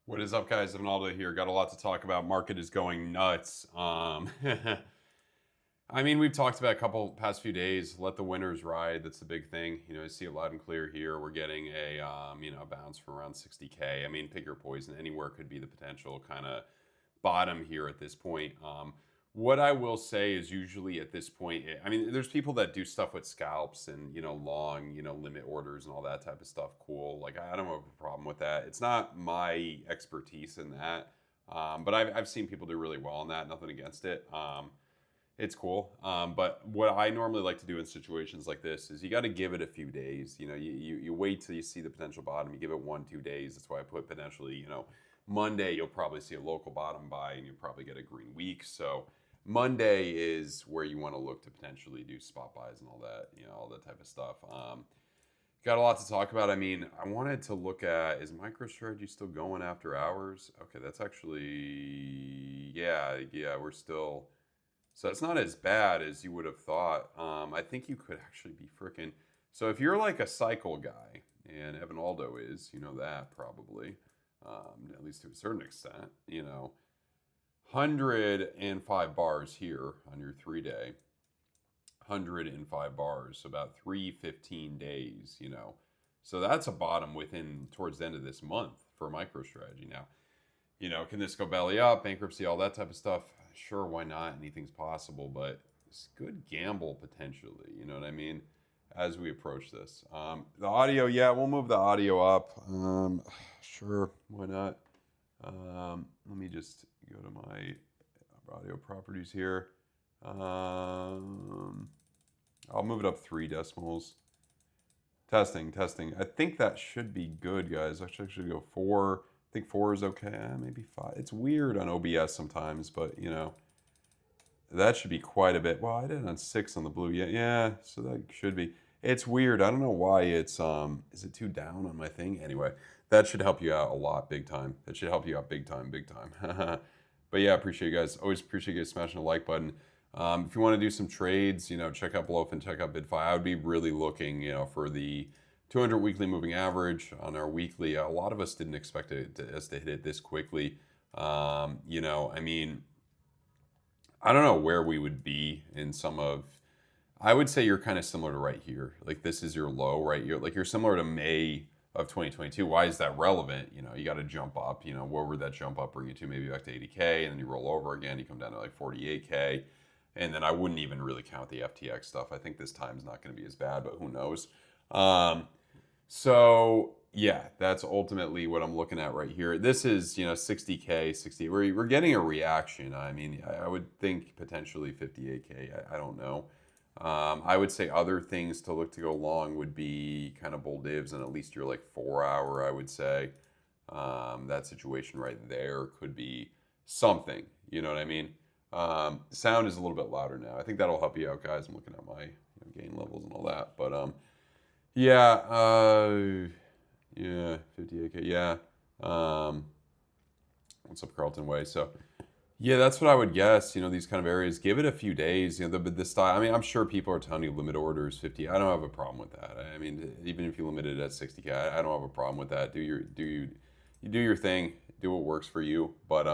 What is up, guys? Evanaldo here. Got a lot to talk about. Market is going nuts. I mean, we've talked about a couple past few days. Let the winners ride. That's the big thing. You know, I see it loud and clear here. We're getting a bounce from around 60K. I mean, pick your poison. Anywhere could be the potential kind of bottom here at this point. What I will say is usually at this point, I mean, there's people that do stuff with scalps and, long, limit orders and all that type of stuff. Cool. Like, I don't have a problem with that. It's not my expertise in that. But I've seen people do really well on that. Nothing against it. It's cool. But what I normally like to do in situations like this is you got to give it a few days. You wait till you see the potential bottom. You give it 1-2 days. That's why I put potentially, Monday, you'll probably see a local bottom buy and you'll probably get a green week. So Monday is where you want to look to potentially do spot buys and all that, all that type of stuff. Got a lot to talk about. I mean, I wanted to look at, is MicroStrategy still going after hours? Okay, that's actually, yeah, we're still, so it's not as bad as you would have thought. I think you could actually be freaking, so if you're like a cycle guy, and Evan Aldo is, you know that probably, at least to a certain extent, 105 bars here on your 3-day, 105 bars, so about 315 days, So that's a bottom towards the end of this month for MicroStrategy. Now, can this go belly up, bankruptcy, all that type of stuff? Sure, why not? Anything's possible, but it's a good gamble potentially, you know what I mean? As we approach this. The audio, yeah, we'll move the audio up. Sure, why not? Let me just go to my audio properties here. I'll move it up 3 decimals. Testing. I think that should be good, guys. Actually, I should go 4. I think 4 is okay. Maybe 5. It's weird on OBS sometimes, but that should be quite a bit. Well, I did it on 6 on the blue. Yeah. So that should be. It's weird. I don't know why it's is it too down on my thing? Anyway, that should help you out a lot, big time. That should help you out big time. But yeah, appreciate you guys. Always appreciate you guys smashing the like button. If you want to do some trades, check out BloFin, check out BYDFI. I would be really looking, for the 200 weekly moving average on our weekly. A lot of us didn't expect us to hit it this quickly. I mean, I don't know where we would be in I would say you're kind of similar to right here. Like this is your low, right? You're similar to May of 2022. Why is that relevant? You got to jump up. Where would that jump up bring you to? Maybe back to 80K, and then you roll over again. You come down to like 48K. And then I wouldn't even really count the FTX stuff. I think this time's not going to be as bad, but who knows? So yeah, that's ultimately what I'm looking at right here. This is 60K, 60. We're getting a reaction. I mean, I would think potentially 58K. I don't know. I would say other things to look to go long would be kind of bull divs and at least your like 4-hour. I would say that situation right there could be something. You know what I mean? Sound is a little bit louder now. I think that'll help you out, guys. I'm looking at my gain levels and all that, but yeah, 58K, yeah. What's up, Carlton Way? So yeah, that's what I would guess. These kind of areas. Give it a few days. The style. I mean, I'm sure people are telling you limit orders 50. I don't have a problem with that. I mean, even if you limit it at 60K, I don't have a problem with that. You do your thing. Do what works for you. But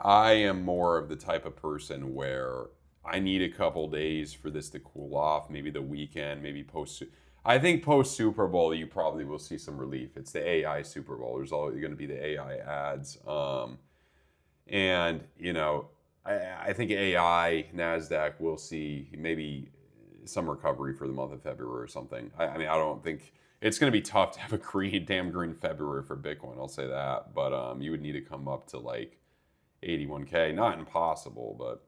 I am more of the type of person where I need a couple days for this to cool off. Maybe the weekend, maybe I think post Super Bowl, you probably will see some relief. It's the AI Super Bowl. There's always going to be the AI ads. And, I think AI, NASDAQ will see maybe some recovery for the month of February or something. I mean, I don't think it's going to be tough to have a damn green February for Bitcoin. I'll say that. But you would need to come up to like 81K, not impossible, but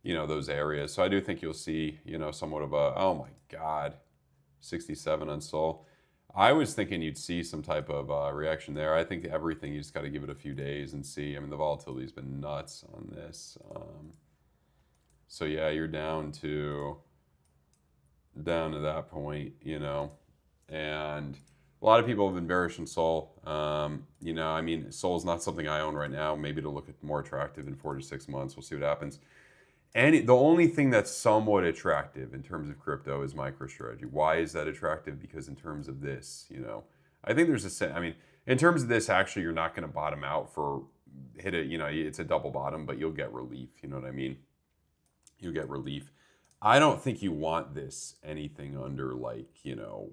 those areas. So I do think you'll see, somewhat of a, oh my God, 67 on Sol. I was thinking you'd see some type of reaction there. I think everything, you just got to give it a few days and see. I mean, the volatility's been nuts on this. So yeah, you're down to that point, and a lot of people have been bearish in Sol. I mean, Sol is not something I own right now. Maybe to look at more attractive in 4 to 6 months. We'll see what happens. And the only thing that's somewhat attractive in terms of crypto is MicroStrategy. Why is that attractive? Because in terms of this, I think there's I mean, In terms of this, actually, you're not going to bottom out for hit it. It's a double bottom, but you'll get relief. You know what I mean? You'll get relief. I don't think you want this anything under like, $80,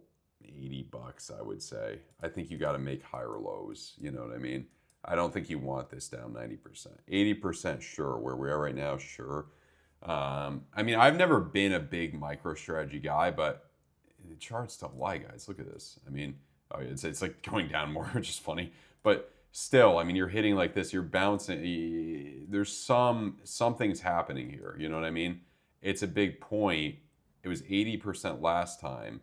I would say. I think you got to make higher lows. You know what I mean? I don't think you want this down 90%. 80%, sure. Where we are right now, sure. I've never been a big MicroStrategy guy, but the charts don't lie, guys. Look at this. It's like going down more, which is funny. But still, you're hitting like this. You're bouncing. There's something's happening here. You know what I mean? It's a big point. It was 80% last time.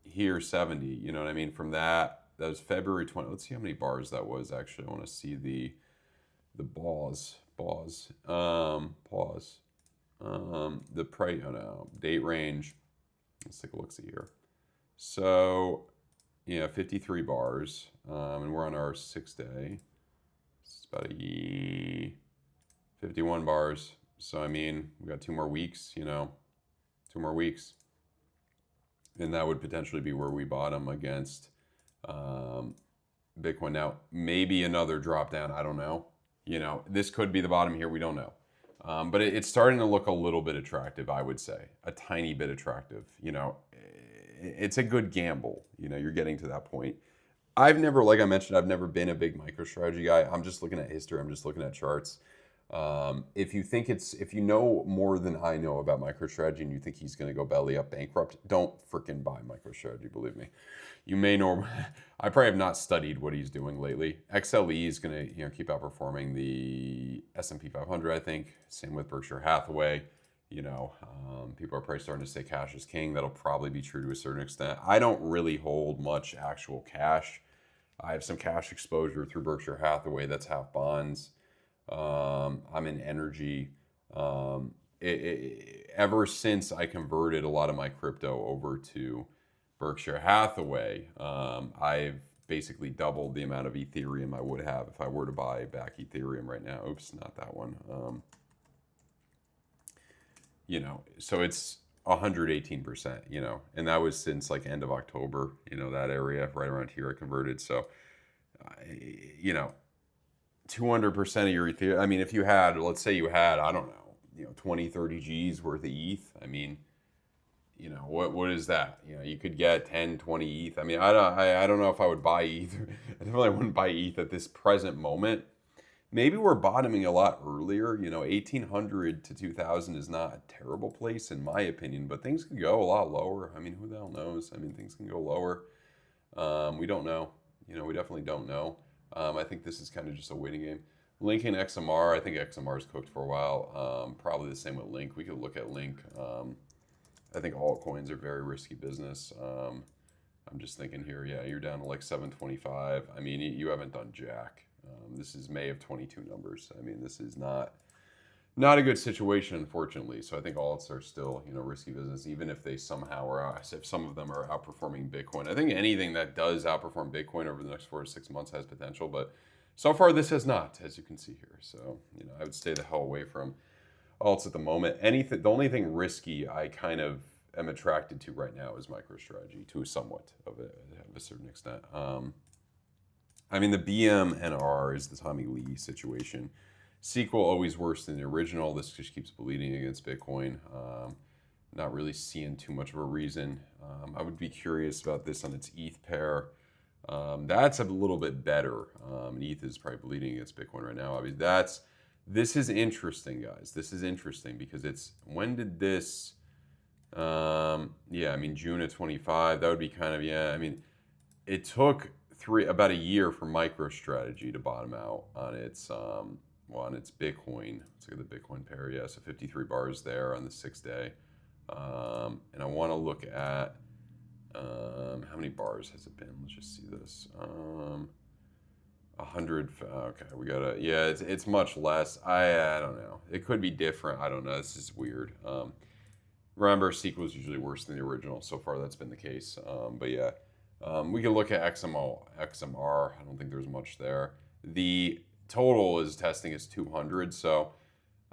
Here, 70. You know what I mean? From that was February 20. Let's see how many bars that was. Actually, I want to see the pause. The price. Oh no, date range. Let's take a look. See here. So, 53 bars, and we're on our 6-day. It's about 51 bars. So we got 2 more weeks. 2 more weeks, and that would potentially be where we bottom against Bitcoin. Now, maybe another drop down. I don't know. This could be the bottom here. We don't know. But it's starting to look a little bit attractive, I would say. A tiny bit attractive. It's a good gamble. You're getting to that point. Like I mentioned, I've never been a big MicroStrategy guy. I'm just looking at history. I'm just looking at charts. If you know more than I know about MicroStrategy and you think he's going to go belly up bankrupt, don't freaking buy MicroStrategy, believe me. You may know, I probably have not studied what he's doing lately. XLE is going to keep outperforming the S&P 500, I think. Same with Berkshire Hathaway. People are probably starting to say cash is king. That'll probably be true to a certain extent. I don't really hold much actual cash. I have some cash exposure through Berkshire Hathaway. That's half bonds. I'm in energy. Ever since I converted a lot of my crypto over to Berkshire Hathaway, I've basically doubled the amount of Ethereum I would have if I were to buy back Ethereum right now. Oops, not that one. So it's 118%, and that was since like end of October, that area right around here I converted. So, 200% of your Ethereum. If you had, let's say you had, I don't know, 20, 30 G's worth of ETH. What is that? You could get 10, 20 ETH. I don't know if I would buy ETH. I definitely wouldn't buy ETH at this present moment. Maybe we're bottoming a lot earlier. 1800 to 2000 is not a terrible place in my opinion, but things can go a lot lower. Who the hell knows? Things can go lower. We don't know. We definitely don't know. I think this is kind of just a waiting game. Link and XMR, I think XMR is cooked for a while. Probably the same with Link. We could look at Link. I think altcoins are very risky business. I'm just thinking here, yeah, you're down to like 725. You haven't done jack. This is May of 22 numbers. This is not a good situation, unfortunately. So I think alts are still, risky business, even if they somehow are, if some of them are outperforming Bitcoin. I think anything that does outperform Bitcoin over the next 4 to 6 months has potential, but so far this has not, as you can see here. So, I would stay the hell away from alts at the moment. The only thing risky I kind of am attracted to right now is MicroStrategy to somewhat of a certain extent. The BMNR is the Tommy Lee situation. Sequel always worse than the original. This just keeps bleeding against Bitcoin. Not really seeing too much of a reason. I would be curious about this on its ETH pair. That's a little bit better. And ETH is probably bleeding against Bitcoin right now. This is interesting, guys. This is interesting because when did this? June of 25. That would be kind of it took about a year for MicroStrategy to bottom out on its Bitcoin. Let's look at the Bitcoin pair. Yeah, so 53 bars there on the 6-day. And I want to look at how many bars has it been? Let's just see this. 100. Okay, we gotta. Yeah, it's much less. I don't know. It could be different. I don't know. This is weird. Remember, sequel is usually worse than the original. So far, that's been the case. But yeah, we can look at XMR. I don't think there's much there. The total is testing is 200. So,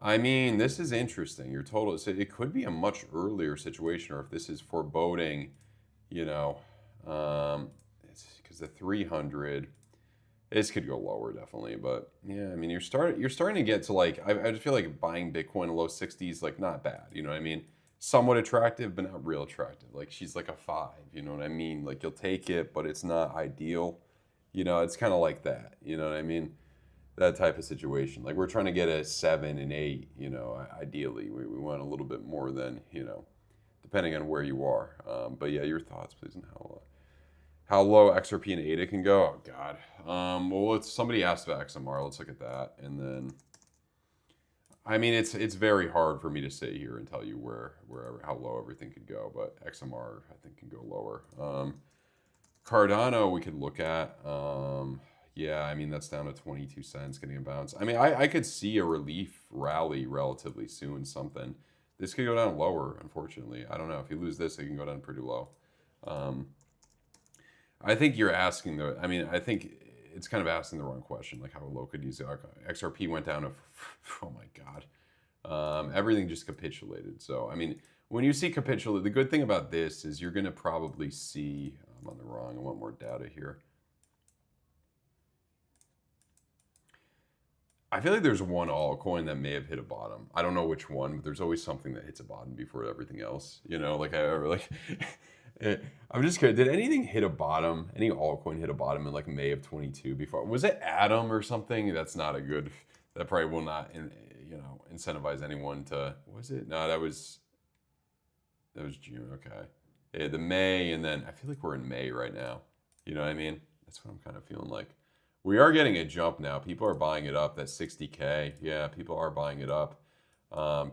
this is interesting. Your total. So it could be a much earlier situation, or if this is foreboding, because because the 300, this could go lower definitely, but yeah, I mean, you're starting to get to like, I just feel like buying Bitcoin low 60s, like not bad, you know what I mean? Somewhat attractive, but not real attractive. Like she's like a 5, you know what I mean? Like you'll take it, but it's not ideal. You know, it's kind of like that, you know what I mean? That type of situation. Like we're trying to get a 7 and 8, you know, ideally. We want a little bit more than, you know, depending on where you are. But yeah, your thoughts, please, on how low XRP and ADA can go. Oh God. Well, somebody asked about XMR. Let's look at that, and then. I mean, it's very hard for me to sit here and tell you how low everything could go, but XMR I think can go lower. Cardano we could look at. Yeah, I mean that's down to 22 cents, getting a bounce. I mean, I could see a relief rally relatively soon. Something. This could go down lower, unfortunately. I don't know. If you lose this, it can go down pretty low. I think you're asking though. I mean, I think it's kind of asking the wrong question. Like how low could you say XRP went down to? Oh my God, everything just capitulated. So I mean, when you see capitulate, the good thing about this is you're going to probably see. I'm on the wrong. I want more data here. I feel like there's one altcoin that may have hit a bottom. I don't know which one, but there's always something that hits a bottom before everything else. You know, like I'm just curious. Did anything hit a bottom? Any altcoin hit a bottom in like May of 22 before? Was it Atom or something? That's not a good. That probably will not, you know, incentivize anyone to. Was it? No, that was June. Okay, yeah, the May, and then I feel like we're in May right now. You know what I mean? That's what I'm kind of feeling like. We are getting a jump now. People are buying it up. That 60K. Yeah, people are buying it up.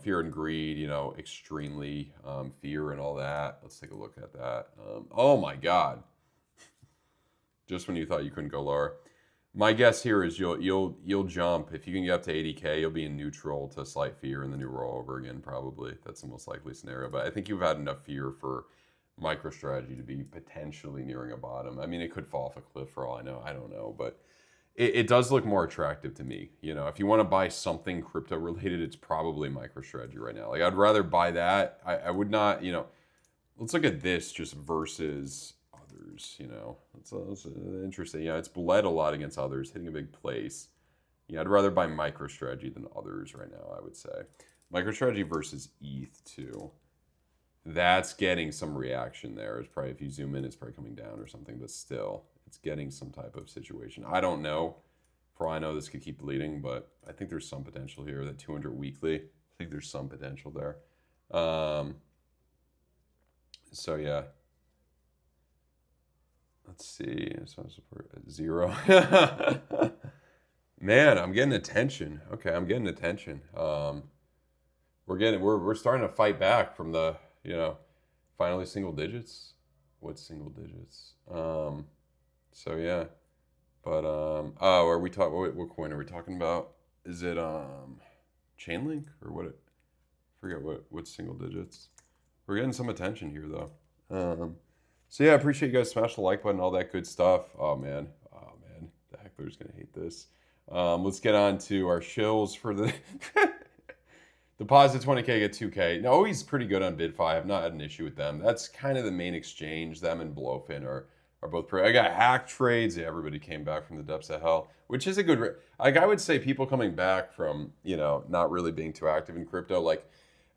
Fear and greed, you know, extremely fear and all that. Let's take a look at that. Oh my God! Just when you thought you couldn't go lower, my guess here is you'll jump if you can get up to 80K. You'll be in neutral to slight fear, and then you roll over again. Probably that's the most likely scenario. But I think you've had enough fear for MicroStrategy to be potentially nearing a bottom. I mean, it could fall off a cliff for all I know. I don't know, but. It does look more attractive to me. You know, if you want to buy something crypto related, it's probably MicroStrategy right now. Like I'd rather buy that. I would not, you know, let's look at this just versus others, you know. It's interesting. Yeah, it's bled a lot against others, hitting a big place. Yeah, I'd rather buy MicroStrategy than others right now, I would say. MicroStrategy versus ETH too. That's getting some reaction there. It's probably, if you zoom in, it's probably coming down or something, but still. It's getting some type of situation. I don't know. For all I know, this could keep bleeding, but I think there's some potential here. That 200 weekly, I think there's some potential there. So yeah. Let's see. So support at 0. Man, I'm getting attention. Okay, I'm getting attention. We're starting to fight back from the, you know, finally single digits. What's single digits? So yeah, but oh, are we talking? What coin are we talking about? Is it Chainlink or what? Forget what's single digits. We're getting some attention here though. So yeah, I appreciate you guys. Smash the like button, all that good stuff. Oh man, the heckler's gonna hate this. Let's get on to our shills for the deposit 20K, get 2K. No, he's pretty good on BidFi. I've not had an issue with them. That's kind of the main exchange. Them and BloFin are both pretty. I got hack trades. Yeah, everybody came back from the depths of hell, which is a good. Like I would say, people coming back from, you know, not really being too active in crypto. Like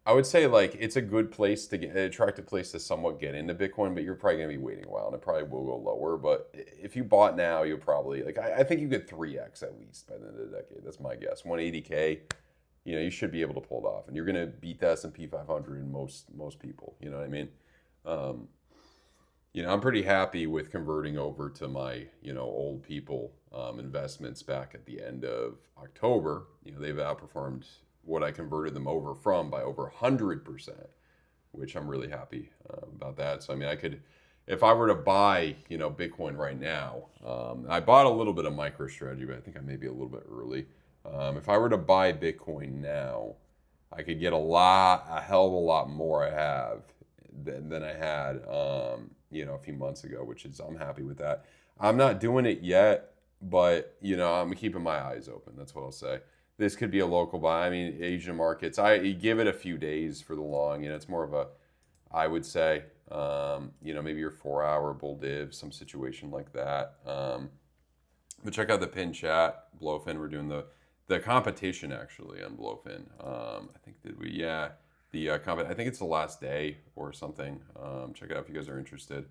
I would say, like it's a good place to get, an attractive place to somewhat get into Bitcoin, but you're probably gonna be waiting a while, and it probably will go lower. But if you bought now, you'll probably like. I think you get 3x at least by the end of the decade. That's my guess. 180K. You know, you should be able to pull it off, and you're gonna beat the S&P 500 in most people. You know what I mean? You know, I'm pretty happy with converting over to my, you know, old people investments back at the end of October. You know, they've outperformed what I converted them over from by over 100%, which I'm really happy about that. So, I mean, I could, if I were to buy, you know, Bitcoin right now, I bought a little bit of MicroStrategy, but I think I may be a little bit early. If I were to buy Bitcoin now, I could get a hell of a lot more I have than I had, you know, a few months ago, which is, I'm happy with that. I'm not doing it yet, but, you know, I'm keeping my eyes open. That's what I'll say. This could be a local buy. I mean, Asian markets, I give it a few days for the long, you know, it's more of a, I would say, You know, maybe your 4-hour bull div, some situation like that. But check out the pin chat, BloFin. We're doing the competition actually on BloFin. I think yeah, the I think it's the last day or something. Check it out if you guys are interested.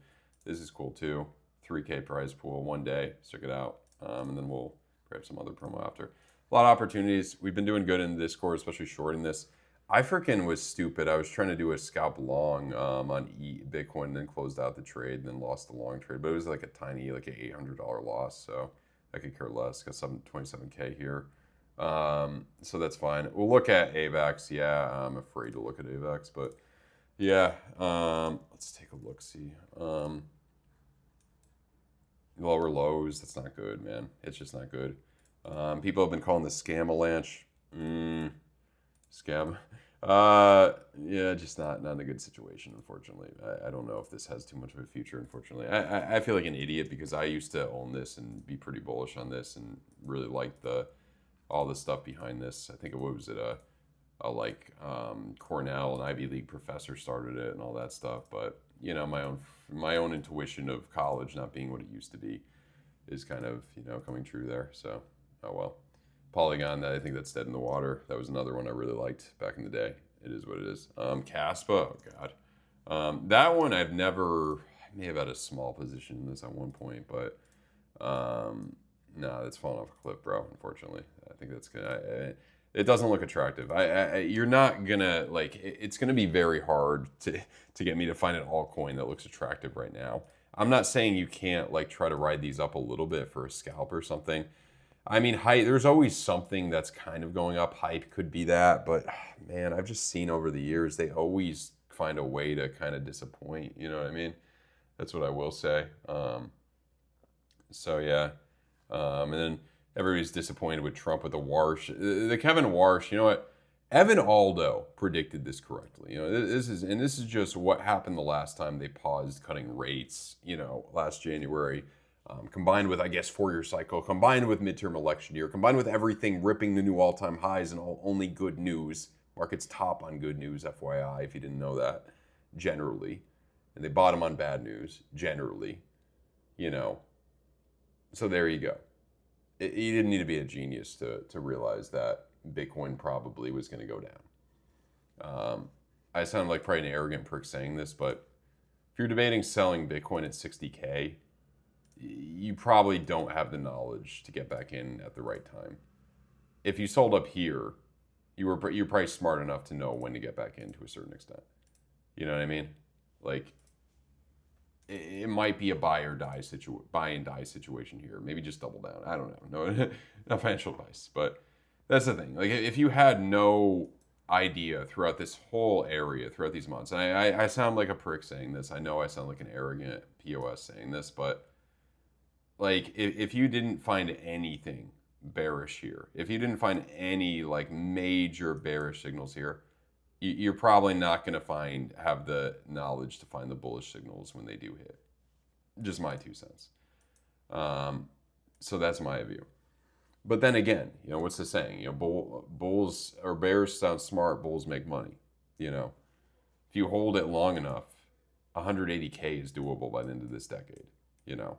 This is cool too. 3K prize pool, 1 day. Check it out, and then we'll grab some other promo after. A lot of opportunities. We've been doing good in the Discord, especially shorting this. I freaking was stupid. I was trying to do a scalp long on Bitcoin, and then closed out the trade, and then lost the long trade. But it was like a tiny, like an $800 loss, so I could care less. Got 27K here, so that's fine. We'll look at AVAX. Yeah, I'm afraid to look at AVAX, but yeah, let's take a look. See, lower lows. That's not good, man. It's just not good. People have been calling this scam-a-lanche. Scam. Yeah, just not a good situation, unfortunately. I don't know if this has too much of a future, unfortunately. I feel like an idiot because I used to own this and be pretty bullish on this and really like all the stuff behind this. I think what was it, Cornell, an Ivy League professor started it and all that stuff. But you know, my own intuition of college not being what it used to be is kind of, you know, coming true there. So oh well. Polygon, I think that's dead in the water. That was another one I really liked back in the day. It is what it is. Caspa, oh god. That one I may have had a small position in this at one point, but no, that's fallen off a cliff, bro, unfortunately. I think that's gonna, it doesn't look attractive. You're not gonna, like, it's gonna be very hard to get me to find an altcoin that looks attractive right now. I'm not saying you can't, like, try to ride these up a little bit for a scalp or something. I mean, hype, there's always something that's kind of going up. Hype could be that, but man, I've just seen over the years, they always find a way to kind of disappoint. You know what I mean? That's what I will say. So yeah. And then everybody's disappointed with Trump with the Warsh. The Kevin Warsh, you know what? Evan Aldo predicted this correctly. You know, this is just what happened the last time they paused cutting rates, you know, last January. Combined with, I guess, 4-year cycle, combined with midterm election year, combined with everything ripping the new all-time highs and only good news. Market's top on good news, FYI, if you didn't know that, generally. And they bottom on bad news, generally. You know. So there you go. You didn't need to be a genius to realize that Bitcoin probably was going to go down. I sound like probably an arrogant prick saying this, but if you're debating selling Bitcoin at 60K, you probably don't have the knowledge to get back in at the right time. If you sold up here, you're probably smart enough to know when to get back in to a certain extent. You know what I mean? Like, it might be a buy and die situation here. Maybe just double down. I don't know. No, not financial advice, but that's the thing. Like, if you had no idea throughout this whole area, throughout these months, and I sound like a prick saying this. I know I sound like an arrogant POS saying this, but like, if you didn't find anything bearish here, if you didn't find any like major bearish signals here, you're probably not going to have the knowledge to find the bullish signals when they do hit. Just my 2 cents. So that's my view. But then again, you know, what's the saying? You know, bulls or bears sound smart, bulls make money. You know, if you hold it long enough, 180K is doable by the end of this decade. You know.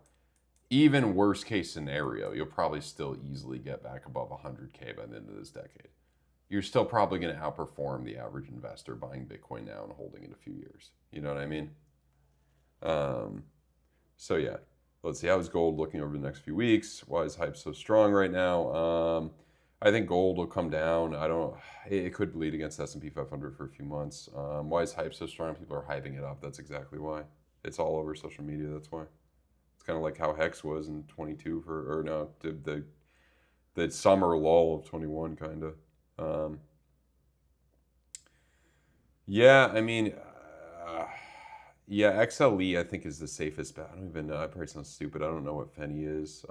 Even worst case scenario, you'll probably still easily get back above 100K by the end of this decade. You're still probably going to outperform the average investor buying Bitcoin now and holding it a few years. You know what I mean? So yeah, let's see. How's gold looking over the next few weeks? Why is hype so strong right now? I think gold will come down. It could bleed against S&P 500 for a few months. Why is hype so strong? People are hyping it up. That's exactly why. It's all over social media. That's why. It's kind of like how Hex was in 22 the summer lull of 21 kind of. Yeah, I mean, yeah, XLE I think is the safest bet. I don't even know. I probably sound stupid. I don't know what Fenny is.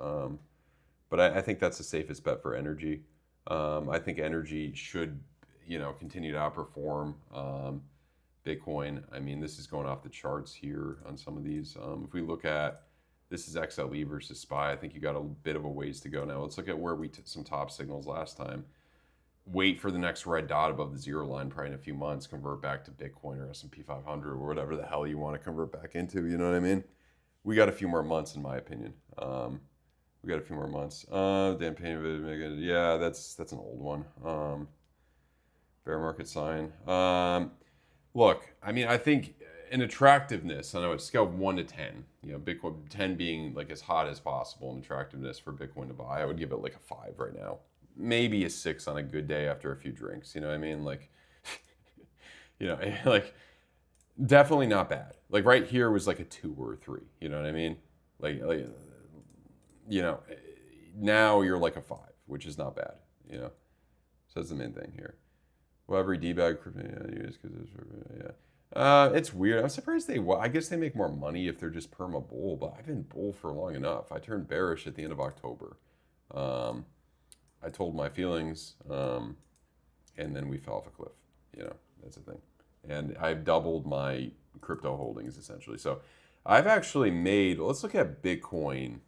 But I think that's the safest bet for energy. I think energy should, you know, continue to outperform Bitcoin. I mean, this is going off the charts here on some of these. If we look at, this is XLE versus SPY. I think you got a bit of a ways to go now. Let's look at where we took some top signals last time. wait for the next red dot above the zero line probably in a few months, convert back to Bitcoin or S&P 500 or whatever the hell you want to convert back into, you know what I mean? We got a few more months, in my opinion. We got a few more months. Dan Payne, yeah, that's an old one. Bear market sign. Look, I mean, I think an attractiveness, I know it's scale of 1 to 10, you know, Bitcoin 10 being like as hot as possible in attractiveness for Bitcoin to buy. I would give it like a 5 right now. Maybe a 6 on a good day after a few drinks, you know what I mean? Like, you know, like definitely not bad. Like right here was like a 2 or a 3, you know what I mean? Like you know, now you're like a 5, which is not bad, you know? So that's the main thing here. Well, every D-bag use because it's weird. I'm surprised I guess they make more money if they're just perma bull, but I've been bull for long enough. I turned bearish at the end of October. I told my feelings, and then we fell off a cliff. You know, that's the thing. And I've doubled my crypto holdings essentially. So I've actually made, let's look at Bitcoin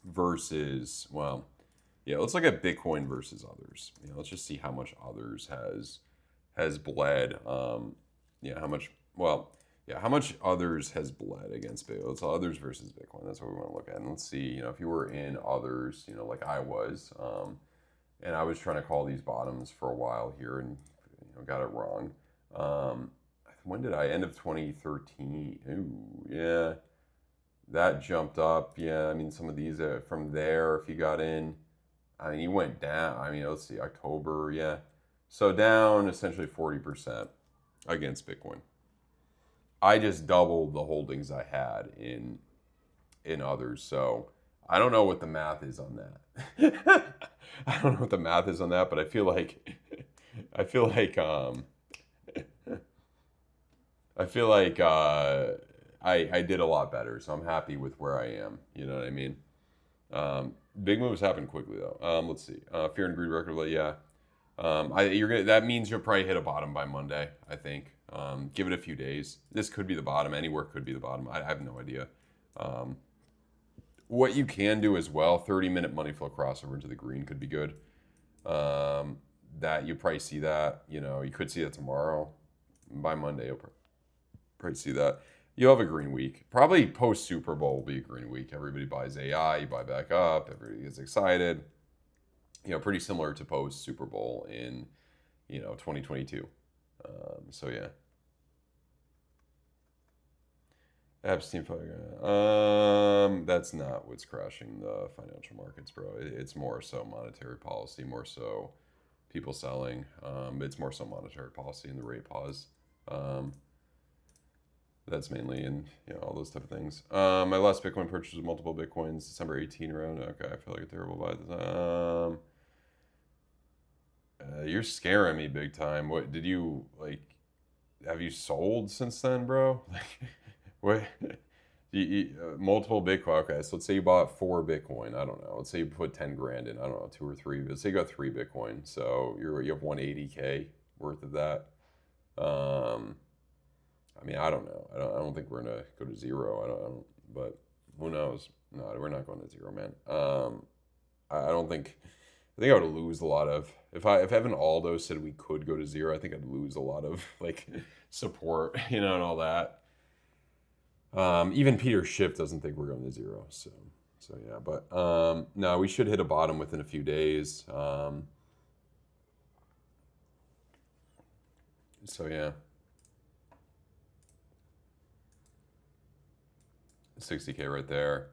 versus, well, yeah, let's look at Bitcoin versus others. You know, let's just see how much others has bled. How much others has bled against Bitcoin. Let's others versus Bitcoin. That's what we want to look at. And let's see, you know, if you were in others, you know, like I was, and I was trying to call these bottoms for a while here and, you know, got it wrong. When did I? End of 2013. Ooh, yeah. That jumped up. Yeah, I mean, some of these from there, if you got in, I mean, you went down. I mean, let's see, October, yeah. So down essentially 40% against Bitcoin. I just doubled the holdings I had in others. So I don't know what the math is on that. I don't know what the math is on that, but I feel like I did a lot better, so I'm happy with where I am. You know what I mean? Big moves happen quickly though. Let's see. Fear and greed record, yeah. That means you'll probably hit a bottom by Monday, I think. Give it a few days. This could be the bottom. Anywhere could be the bottom. I have no idea. What you can do as well, 30-minute money flow crossover into the green could be good. That you probably see that. You know, you could see that tomorrow. By Monday, you'll probably see that. You'll have a green week. Probably post Super Bowl will be a green week. Everybody buys AI, you buy back up, everybody gets excited. You know, pretty similar to post Super Bowl in, you know, 2022. So yeah. Epstein, that's not what's crashing the financial markets, bro. It's more so monetary policy, more so people selling. It's more so monetary policy and the rate pause. That's mainly in, you know, all those type of things. My last Bitcoin purchase was multiple Bitcoins, December 18 around. Okay, I feel like a terrible buy. You're scaring me big time. What did you like? Have you sold since then, bro? Like, what? Multiple Bitcoin. Okay, so let's say you bought 4 Bitcoin. I don't know. Let's say you put 10 grand in. I don't know, 2 or 3. Let's say you got 3 Bitcoin. So you have 180K worth of that. I mean, I don't know. I don't think we're gonna go to zero. I don't. But who knows? No, we're not going to zero, man. I don't think. I think I would lose a lot of if Evan Aldo said we could go to zero. I think I'd lose a lot of like support, you know, and all that. Even Peter Schiff doesn't think we're going to zero. So yeah. But no, we should hit a bottom within a few days. So yeah. 60K right there.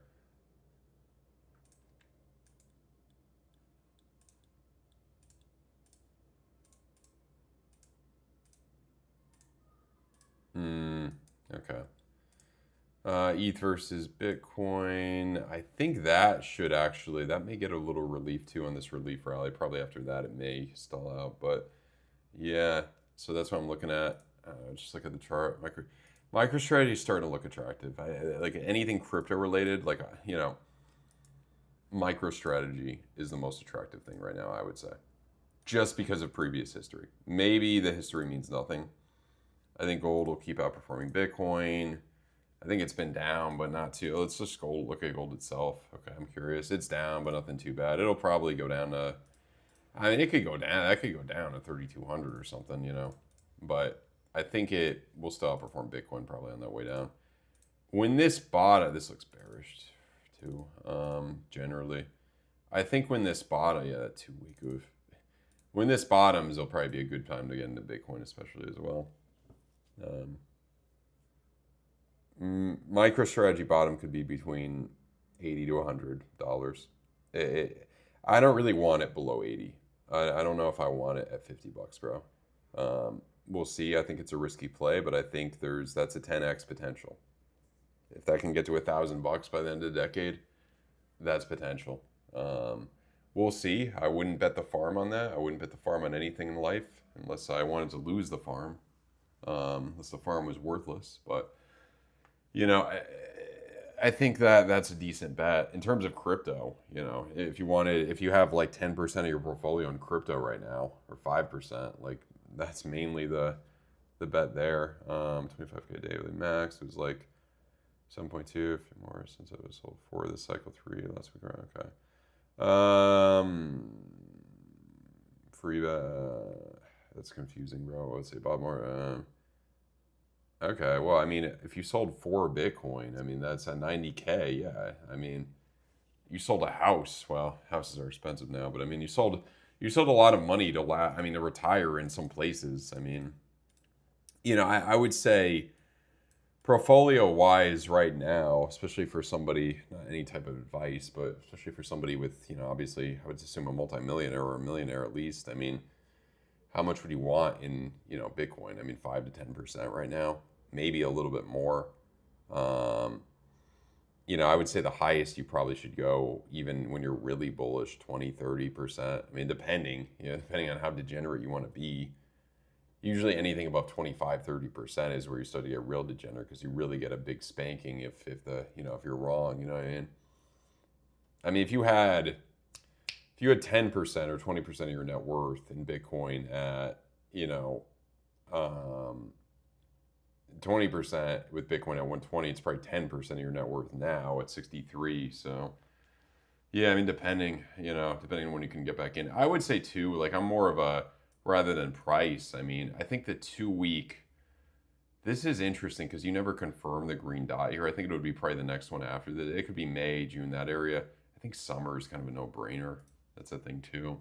Okay. ETH versus Bitcoin. I think that may get a little relief too on this relief rally. Probably after that it may stall out. But yeah, so that's what I'm looking at. Just look at the chart. MicroStrategy is starting to look attractive. Like anything crypto related, like, you know, MicroStrategy is the most attractive thing right now, I would say. Just because of previous history. Maybe the history means nothing. I think gold will keep outperforming Bitcoin. I think it's been down, but not too. Let's just look at gold itself. Okay, I'm curious. It's down, but nothing too bad. It'll probably go down to, I mean, it could go down. That could go down to 3,200 or something, you know. But I think it will still outperform Bitcoin probably on that way down. When this bottom, this looks bearish too, generally. I think when this bottom, yeah, that 2 week oof. When this bottoms, it'll probably be a good time to get into Bitcoin, especially as well. MicroStrategy bottom could be between $80 to $100. I don't really want it below 80. I don't know if I want it at $50, bro. We'll see. I think it's a risky play, but I think that's a 10x potential. If that can get to $1,000 by the end of the decade, that's potential. We'll see. I wouldn't bet the farm on that. I wouldn't bet the farm on anything in life unless I wanted to lose the farm, unless the farm was worthless. But you know, I think that's a decent bet in terms of crypto. You know, if you have like 10% of your portfolio in crypto right now, or 5%, like that's mainly the bet there. 25K daily max. It was like 7.2, a few more since it was sold 4 this cycle 3 last week. Okay. Free that's confusing, bro. I would say Bob more. Okay, well, I mean, if you sold 4 Bitcoin, I mean, that's at 90K. Yeah, I mean, you sold a house. Well, houses are expensive now, but I mean, you sold a lot of money to to retire in some places. I mean, you know, I would say portfolio wise right now, especially for somebody, not any type of advice, but especially for somebody with, you know, obviously I would assume a multimillionaire or a millionaire at least. I mean, how much would you want in, you know, Bitcoin? I mean, 5 to 10% right now, maybe a little bit more. You know, I would say the highest you probably should go, even when you're really bullish, 20, 30%. I mean, depending on how degenerate you want to be. Usually anything above 25, 30% is where you start to get real degenerate, because you really get a big spanking if you're wrong, you know what I mean? I mean, if you had 10% or 20% of your net worth in Bitcoin at, you know, 20% with Bitcoin at 120, it's probably 10% of your net worth now at 63. So yeah, I mean, depending on when you can get back in. I would say too, like I'm more of a, rather than price, I mean, I think the 2 week, this is interesting because you never confirm the green dot here. I think it would be probably the next one after that. It could be May, June, that area. I think summer is kind of a no-brainer. That's a thing too.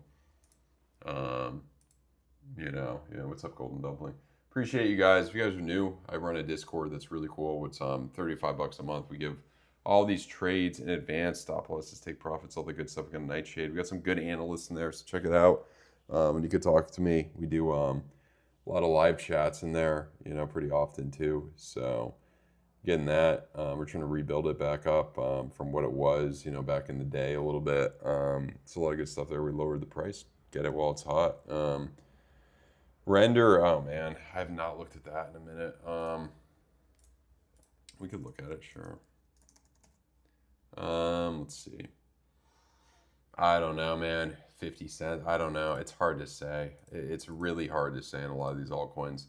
You know, yeah, what's up, Golden Dumpling? Appreciate you guys. If you guys are new, I run a Discord that's really cool. It's $35 a month. We give all these trades in advance, stop losses, take profits, all the good stuff. We got a Nightshade. We got some good analysts in there, so check it out. And you could talk to me. We do a lot of live chats in there, you know, pretty often too. So getting that, we're trying to rebuild it back up from what it was, you know, back in the day a little bit. It's a lot of good stuff there. We lowered the price. Get it while it's hot. Render, oh man, I have not looked at that in a minute. We could look at it, sure. Let's see. I don't know, man. 50 cents. I don't know. It's hard to say. It's really hard to say in a lot of these altcoins.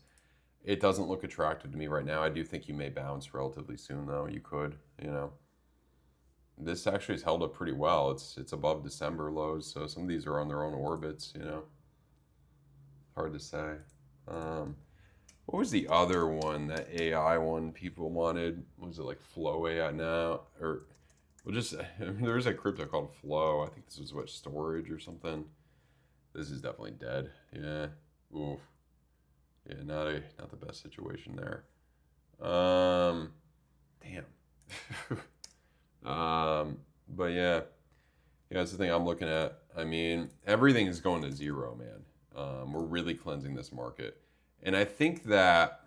It doesn't look attractive to me right now. I do think you may bounce relatively soon, though. You could, you know. This actually has held up pretty well. It's above December lows, so some of these are on their own orbits, you know. Hard to say. What was the other one, that AI one people wanted? Was it like Flow AI now? Or, well, just, I mean, there is a crypto called Flow. I think this was what, storage or something. This is definitely dead. Yeah. Oof. Yeah, not the best situation there. Damn. But yeah, that's the thing I'm looking at. I mean, everything is going to zero, man. We're really cleansing this market. And I think that,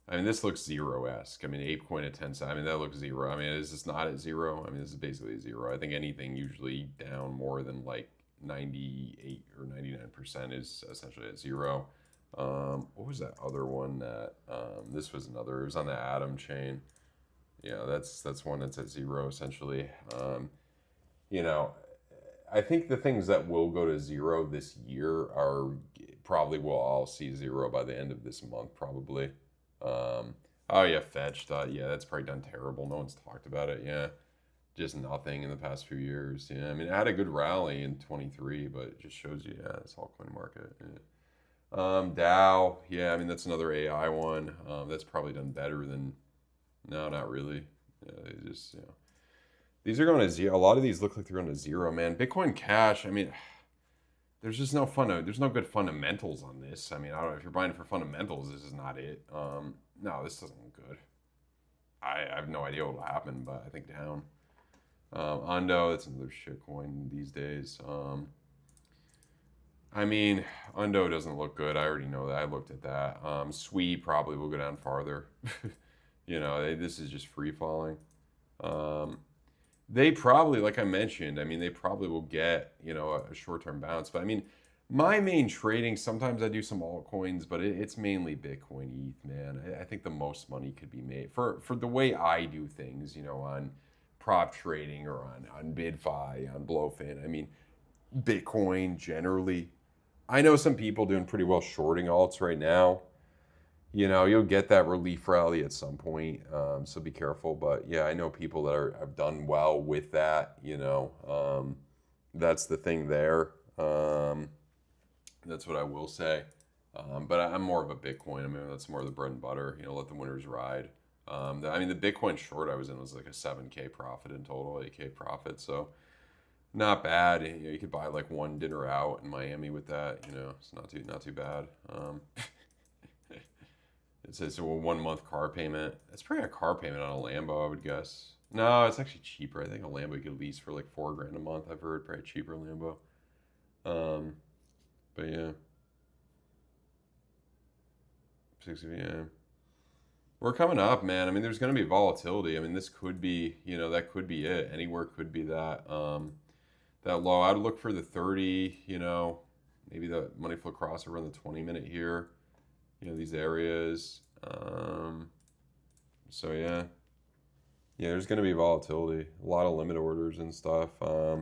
I mean, this looks zero-esque. I mean, ApeCoin at 10 cents, I mean, that looks zero. I mean, is this not at zero? I mean, this is basically zero. I think anything usually down more than like 98 or 99% is essentially at zero. What was that other one that, this was another, it was on the Atom chain. Yeah, that's one that's at zero, essentially. You know, I think the things that will go to zero this year are probably will all see zero by the end of this month, probably. Oh yeah, Fetch. Yeah, that's probably done terrible. No one's talked about it. Yeah, just nothing in the past few years. Yeah, I mean, it had a good rally in 23, but it just shows you, yeah, this altcoin market. Yeah. Dow, yeah, I mean, that's another AI one. That's probably done better than, no, not really. Yeah, they just, these are going to zero. A lot of these look like they're going to zero, man. Bitcoin Cash, I mean, there's just no there's no good fundamentals on this. I mean, I don't know if you're buying for fundamentals, this is not it. No, this doesn't look good. I have no idea what will happen, but I think down. Undo, that's another shitcoin these days. I mean, Undo doesn't look good. I already know that. I looked at that. SWE probably will go down farther. This is just free falling. They probably, like I mentioned, I mean, they probably will get, a short-term bounce. But I mean, my main trading, sometimes I do some altcoins, but it's mainly Bitcoin, ETH, man. I think the most money could be made for the way I do things, on prop trading or on BidFi, on BloFin. I mean, Bitcoin generally. I know some people doing pretty well shorting alts right now. You'll get that relief rally at some point, so be careful. But yeah, I know people that have done well with that. That's the thing there. That's what I will say. But I'm more of a Bitcoin. I mean, that's more the bread and butter. Let the winners ride. I mean, the Bitcoin short I was in was like a 7K profit in total, 8K profit. So not bad. You could buy like one dinner out in Miami with that. It's not too bad. It says a 1 month car payment. That's probably a car payment on a Lambo, I would guess. No, it's actually cheaper. I think a Lambo you could lease for like $4,000 a month. I've heard probably cheaper Lambo. But yeah, 60. Yeah, we're coming up, man. I mean, there's going to be volatility. I mean, this could be, that could be it. Anywhere could be that. That low. I'd look for the 30. Maybe the money flow crossover on the 20-minute here. These areas. So yeah, there's going to be volatility, a lot of limit orders and stuff. I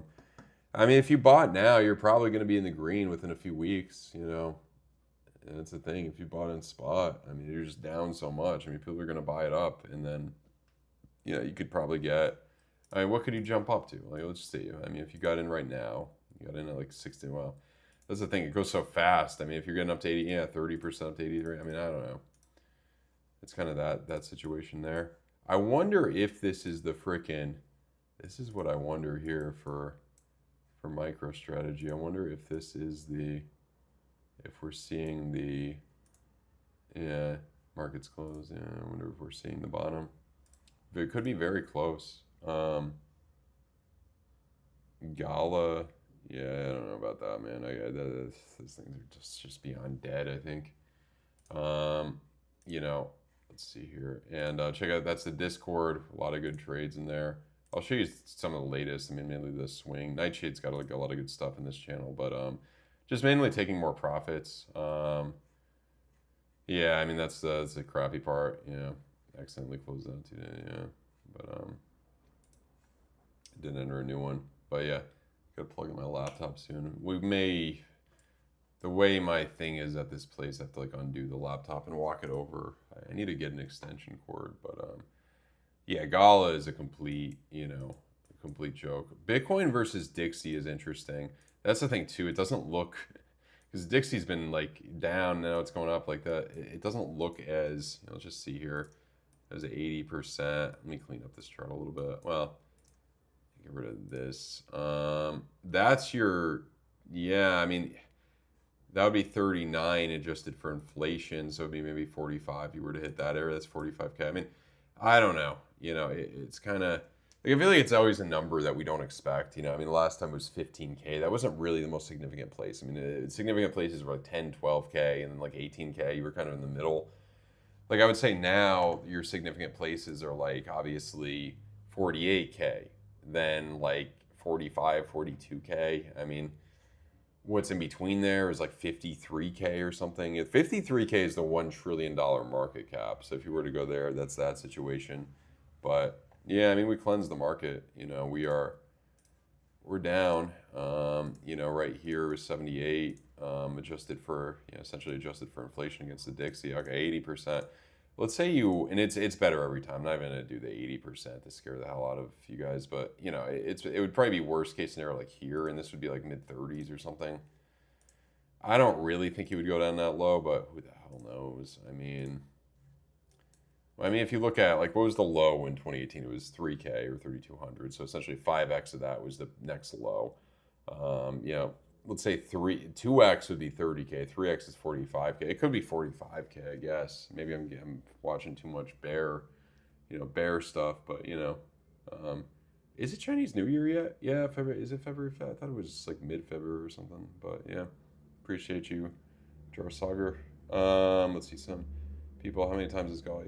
mean, if you bought now, you're probably going to be in the green within a few weeks, and that's the thing. If you bought in spot, I mean, you're just down so much. I mean, people are going to buy it up, and then, you could probably get, I mean, what could you jump up to? Like, let's see. I mean, if you got in right now, you got in at like 60, well, that's the thing. It goes so fast. I mean, if you're getting up to 80, 30% up to 83. I mean, I don't know. It's kind of that situation there. I wonder if this is the frickin'. This is what I wonder here for MicroStrategy. I wonder if this is if we're seeing the, yeah, market's closed. Yeah, I wonder if we're seeing the bottom. It could be very close. Gala. Yeah, I don't know about that, man. These things are just beyond dead, I think. Let's see here. And check out, that's the Discord. A lot of good trades in there. I'll show you some of the latest. I mean, mainly the swing. Nightshade's got like a lot of good stuff in this channel, but just mainly taking more profits. Yeah, I mean, that's the crappy part. Accidentally closed out today, yeah. But didn't enter a new one. But yeah. Gotta plug in my laptop soon. The way my thing is at this place, I have to like undo the laptop and walk it over. I need to get an extension cord, but yeah, Gala is a complete joke. Bitcoin versus Dixie is interesting. That's the thing too. It doesn't look, because Dixie's been like down, now it's going up like that. It doesn't look as, let's just see here, as 80%. Let me clean up this chart a little bit. Well, get rid of this. That's your, yeah, I mean, that would be 39 adjusted for inflation. So it'd be maybe 45 if you were to hit that area. That's 45K. I mean, I don't know. It's kind of, like, I feel like it's always a number that we don't expect. I mean, the last time it was 15K. That wasn't really the most significant place. I mean, significant places were like 10, 12K, and then like 18K. You were kind of in the middle. Like, I would say now your significant places are like obviously 48K. Then like 45, 42K. I mean, what's in between there is like 53K or something. 53K is the $1 trillion market cap. So if you were to go there, that's that situation. But yeah, I mean, we cleansed the market. We're down. Right here is 78, adjusted for, essentially adjusted for inflation against the Dixie. Okay, 80%. let's say you, and it's better every time. I'm not even gonna do the 80% to scare the hell out of you guys, but you know, it would probably be worst case scenario like here, and this would be like mid 30s or something. I don't really think he would go down that low, but who the hell knows? I mean, if you look at like what was the low in 2018, it was 3K or 3,200. So essentially 5x of that was the next low. You know, let's say 2x would be 30K, 3x is 45K. It could be 45K, I guess. Maybe I'm watching too much bear stuff, but you know, is it Chinese New Year yet? Yeah, February. Is it February? I thought it was like mid-February or something, but yeah. Appreciate you, Jarsager. Let's see some people. How many times is Gala?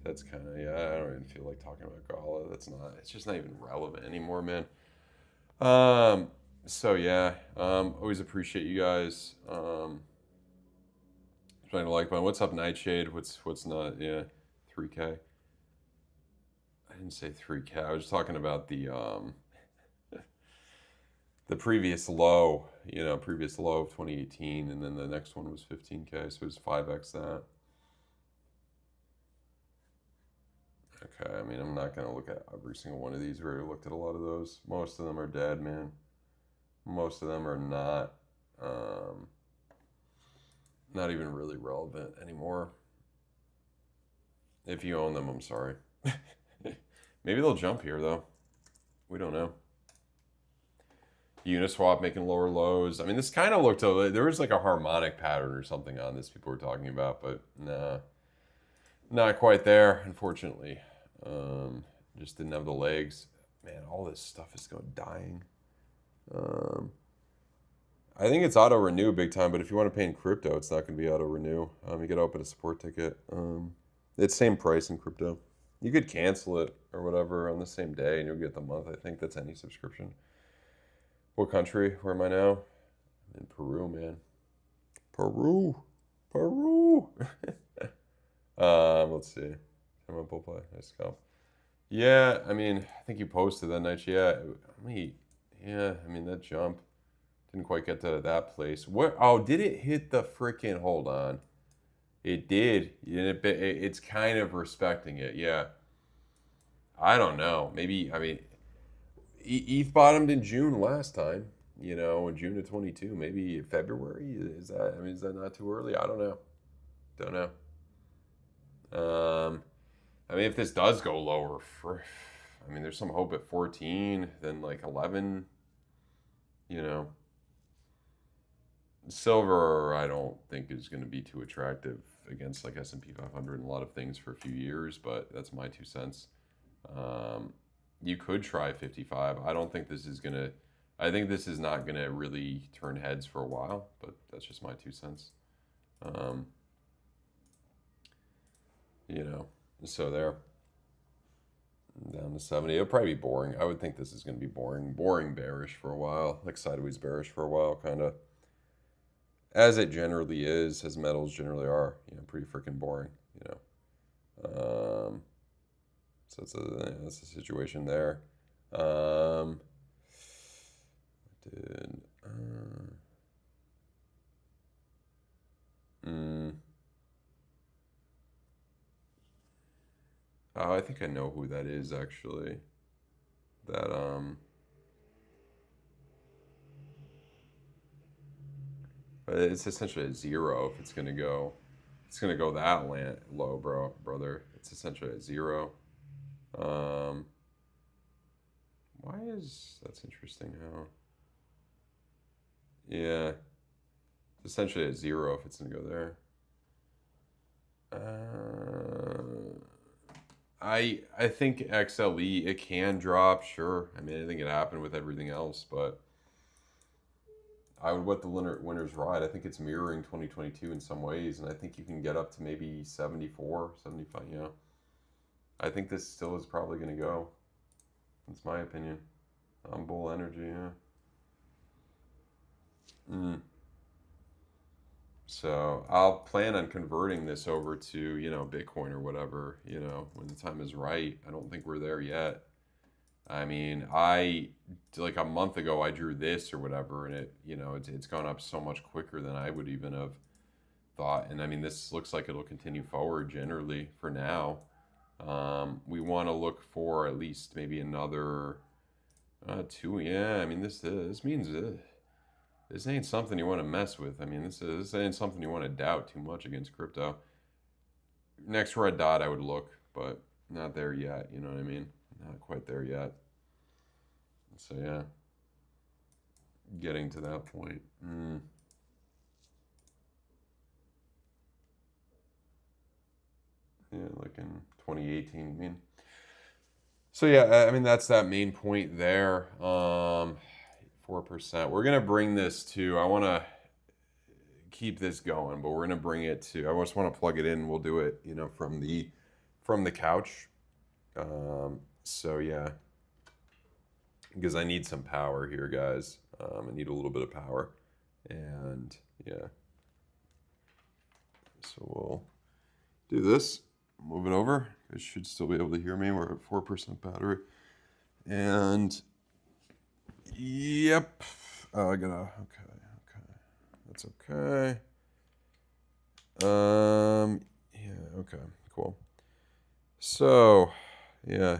That's kind of, yeah, I don't even feel like talking about Gala. It's just not even relevant anymore, man. So yeah, always appreciate you guys. Trying to like button. What's up, Nightshade? What's not? Yeah, 3K. I didn't say 3K. I was talking about the previous low, previous low of 2018, and then the next one was 15K, so it was 5x that. Okay, I mean, I'm not going to look at every single one of these. We already looked at a lot of those. Most of them are dead, man. Most of them are not even really relevant anymore. If you own them, I'm sorry. Maybe they'll jump here, though. We don't know. Uniswap making lower lows. I mean, this kind of looked, there was like a harmonic pattern or something on this people were talking about, but nah, not quite there, unfortunately. Just didn't have the legs. Man, all this stuff is dying. I think it's auto renew big time, but if you want to pay in crypto, it's not going to be auto renew. You got to open a support ticket. It's same price in crypto. You could cancel it or whatever on the same day, and you'll get the month. I think that's any subscription. What country? Where am I now? I'm in Peru, man. Peru. Let's see. I'm on play. Nice comp. Yeah, I mean, I think you posted that night. Yeah, I mean, that jump didn't quite get to that place. What? Oh, did it hit the freaking? Hold on. It did. It's kind of respecting it. Yeah. I don't know. Maybe, I mean, ETH bottomed in June last time, in June of 22, maybe February. Is that not too early? I don't know. I mean, if this does go lower, there's some hope at 14, then like 11, Silver, I don't think is going to be too attractive against like S&P 500 and a lot of things for a few years, but that's my 2 cents. You could try 55. I think this is not going to really turn heads for a while, but that's just my 2 cents. So there. Down to 70. It'll probably be boring. I would think this is going to be boring bearish for a while, like sideways bearish for a while, kind of. As it generally is, as metals generally are, pretty freaking boring, So that's the situation there. I think I know who that is actually. But it's essentially a zero if it's gonna go. It's gonna go that low, brother. It's essentially a zero. That's interesting how? Yeah, it's essentially a zero if it's gonna go there. I think XLE, it can drop, sure. I mean, I think it happened with everything else, but I would let the winners ride. I think it's mirroring 2022 in some ways, and I think you can get up to maybe 74, 75, I think this still is probably going to go. That's my opinion. I'm bull energy, yeah. So I'll plan on converting this over to, Bitcoin or whatever, when the time is right. I don't think we're there yet. I mean, like a month ago, I drew this or whatever, and it's gone up so much quicker than I would even have thought. And I mean, this looks like it'll continue forward generally for now. We want to look for at least maybe another two. Yeah, I mean, this means this ain't something you want to mess with. I mean, this ain't something you want to doubt too much against crypto. Next red dot, I would look, but not there yet. You know what I mean? Not quite there yet. So yeah, getting to that point. Yeah, like in 2018. I mean, so yeah, I mean that's that main point there. 4%. We're gonna bring this to. I want to keep this going, but we're gonna bring it to. I just want to plug it in. We'll do it, you know, from the couch. So yeah, because I need some power here, guys. I need a little bit of power, and yeah. So we'll do this. Move it over. You should still be able to hear me. We're at 4% battery, and yep. Oh, I gotta. Okay. That's okay. Yeah. Okay. Cool. So, yeah.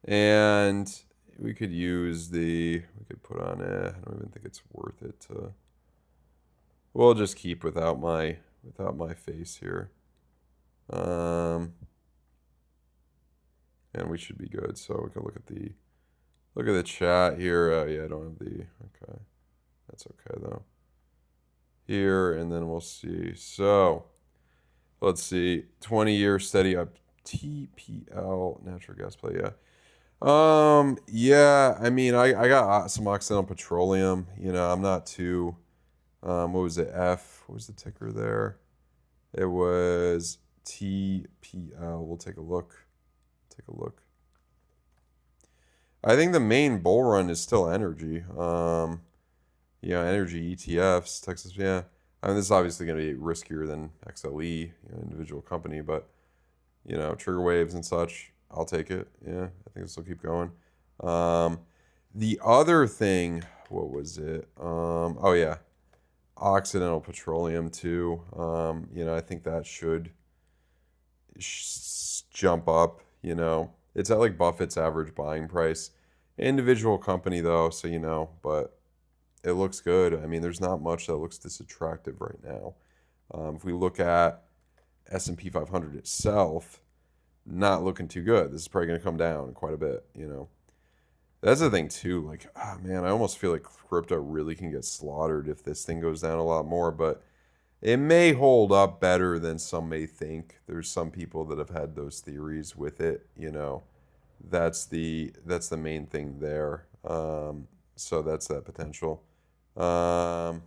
And we could use we could put on it. I don't even think it's worth it to. We'll just keep without my face here. And we should be good. So we can look at the chat here. Yeah, I don't have okay. That's okay though. Here, and then we'll see. So let's see. 20-year steady up TPL natural gas play, yeah. Yeah, I mean I got some Occidental Petroleum, you know, I'm not too what was it? What was the ticker there? It was TPL. We'll take a look. I think the main bull run is still energy. Energy ETFs, Texas, yeah. I mean, this is obviously going to be riskier than XLE, individual company, but, trigger waves and such, I'll take it. Yeah, I think this will keep going. The other thing, what was it? Oh, yeah. Occidental Petroleum, too. I think that should jump up, It's at like Buffett's average buying price. Individual company, though, so, but it looks good. I mean, there's not much that looks this attractive right now. If we look at S&P 500 itself, not looking too good. This is probably going to come down quite a bit, That's the thing, too. Like, man, I almost feel like crypto really can get slaughtered if this thing goes down a lot more, but it may hold up better than some may think. There's some people that have had those theories with it, That's the main thing there. So that's that potential. Oh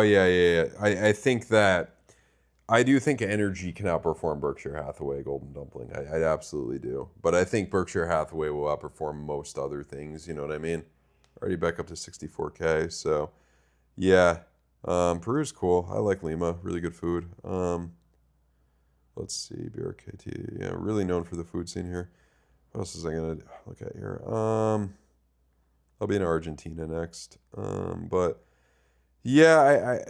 yeah. I do think energy can outperform Berkshire Hathaway Golden Dumpling. I absolutely do. But I think Berkshire Hathaway will outperform most other things. You know what I mean? Already back up to 64K. So yeah, Peru's cool. I like Lima. Really good food. Let's see, BRKT. Yeah, really known for the food scene here. What else is I gonna look at here? I'll be in Argentina next. But yeah,